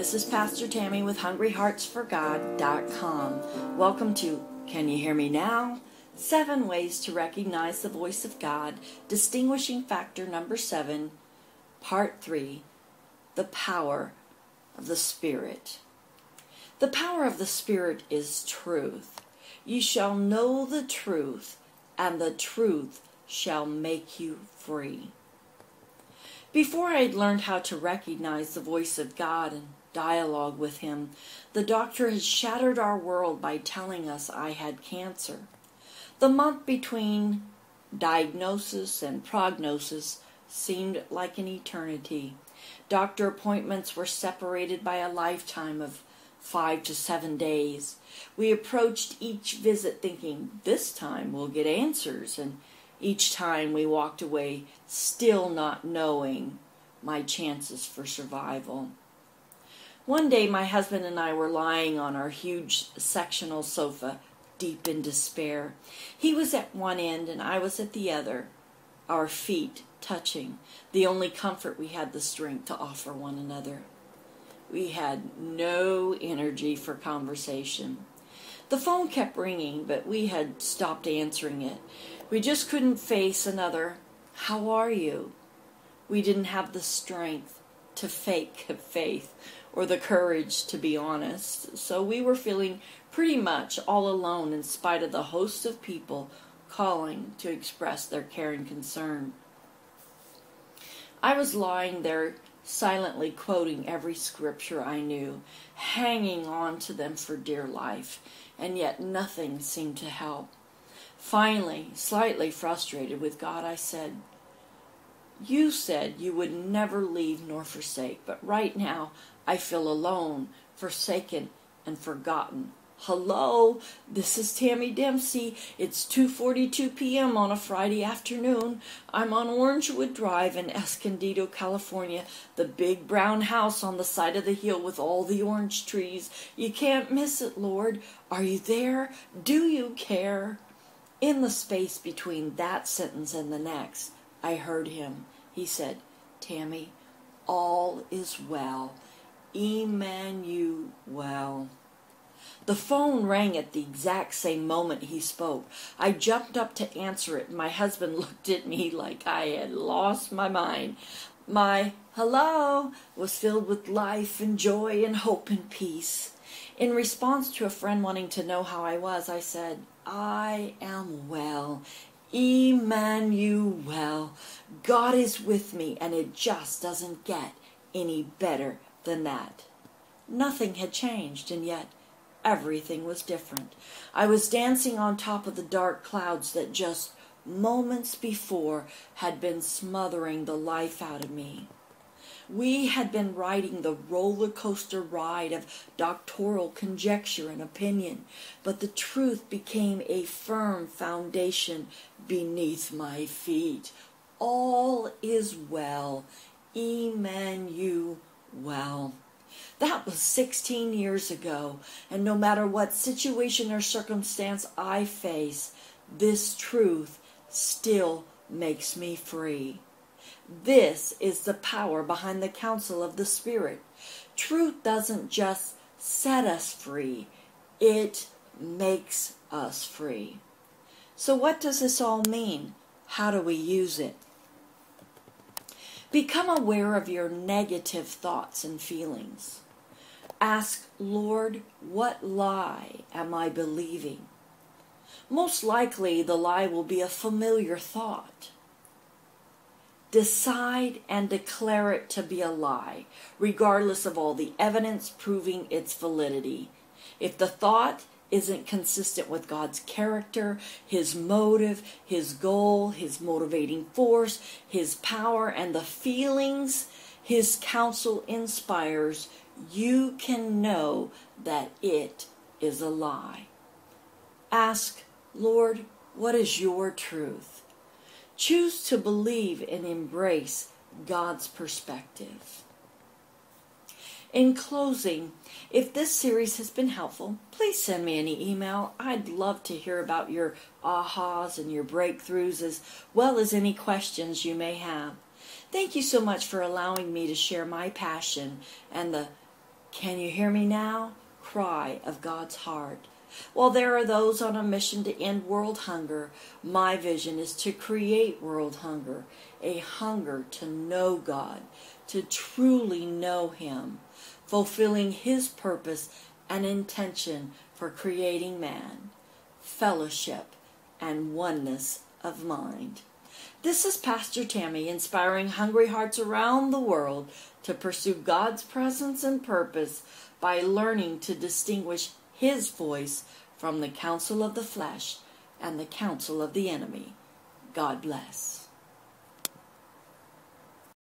This is Pastor Tami with HungryHeartsForGod.com. Welcome to Can You Hear Me Now? 7 Ways to Recognize the Voice of God, Distinguishing Factor number 7, Part 3, The Power of the Spirit. The power of the Spirit is truth. You shall know the truth, and the truth shall make you free. Before I had learned how to recognize the voice of God and dialogue with Him, the doctor had shattered our world by telling us I had cancer. The month between diagnosis and prognosis seemed like an eternity. Doctor appointments were separated by a lifetime of 5 to 7 days. We approached each visit thinking, this time we'll get answers, and each time we walked away still not knowing my chances for survival. One day my husband and I were lying on our huge sectional sofa, deep in despair. He was at one end and I was at the other, our feet touching, the only comfort we had the strength to offer one another. We had no energy for conversation. The phone kept ringing, but we had stopped answering it. We just couldn't face another, "How are you?" We didn't have the strength to fake faith or the courage to be honest. So we were feeling pretty much all alone in spite of the host of people calling to express their care and concern. I was lying there silently quoting every scripture I knew, hanging on to them for dear life, and yet nothing seemed to help. Finally, slightly frustrated with God, I said, "You said you would never leave nor forsake, but right now I feel alone, forsaken, and forgotten. Hello, this is Tami Dempsey. It's 2:42 p.m. on a Friday afternoon. I'm on Orangewood Drive in Escondido, California, the big brown house on the side of the hill with all the orange trees. You can't miss it, Lord. Are you there? Do you care?" In the space between that sentence and the next, I heard him. He said, "Tami, all is well. Emmanuel." The phone rang at the exact same moment he spoke. I jumped up to answer it, and my husband looked at me like I had lost my mind. My hello was filled with life and joy and hope and peace. In response to a friend wanting to know how I was, I said, "I am well. Emmanuel. God is with me, and it just doesn't get any better than that." Nothing had changed, and yet everything was different. I was dancing on top of the dark clouds that just moments before had been smothering the life out of me. We had been riding the roller coaster ride of doctoral conjecture and opinion, but the truth became a firm foundation beneath my feet. All is well. Emmanuel. That was 16 years ago, and no matter what situation or circumstance I face, this truth still makes me free. This is the power behind the counsel of the Spirit. Truth doesn't just set us free, it makes us free. So what does this all mean? How do we use it? Become aware of your negative thoughts and feelings. Ask, "Lord, what lie am I believing?" Most likely the lie will be a familiar thought. Decide and declare it to be a lie, regardless of all the evidence proving its validity. If the thought isn't consistent with God's character, His motive, His goal, His motivating force, His power, and the feelings His counsel inspires, you can know that it is a lie. Ask, "Lord, what is your truth?" Choose to believe and embrace God's perspective. In closing, if this series has been helpful, please send me an email. I'd love to hear about your ahas and your breakthroughs, as well as any questions you may have. Thank you so much for allowing me to share my passion and the Can you hear me now? Cry of God's heart. While there are those on a mission to end world hunger, my vision is to create world hunger, a hunger to know God, to truly know Him, fulfilling His purpose and intention for creating man, fellowship, and oneness of mind. This is Pastor Tami, inspiring hungry hearts around the world to pursue God's presence and purpose by learning to distinguish His voice from the counsel of the flesh and the counsel of the enemy. God bless.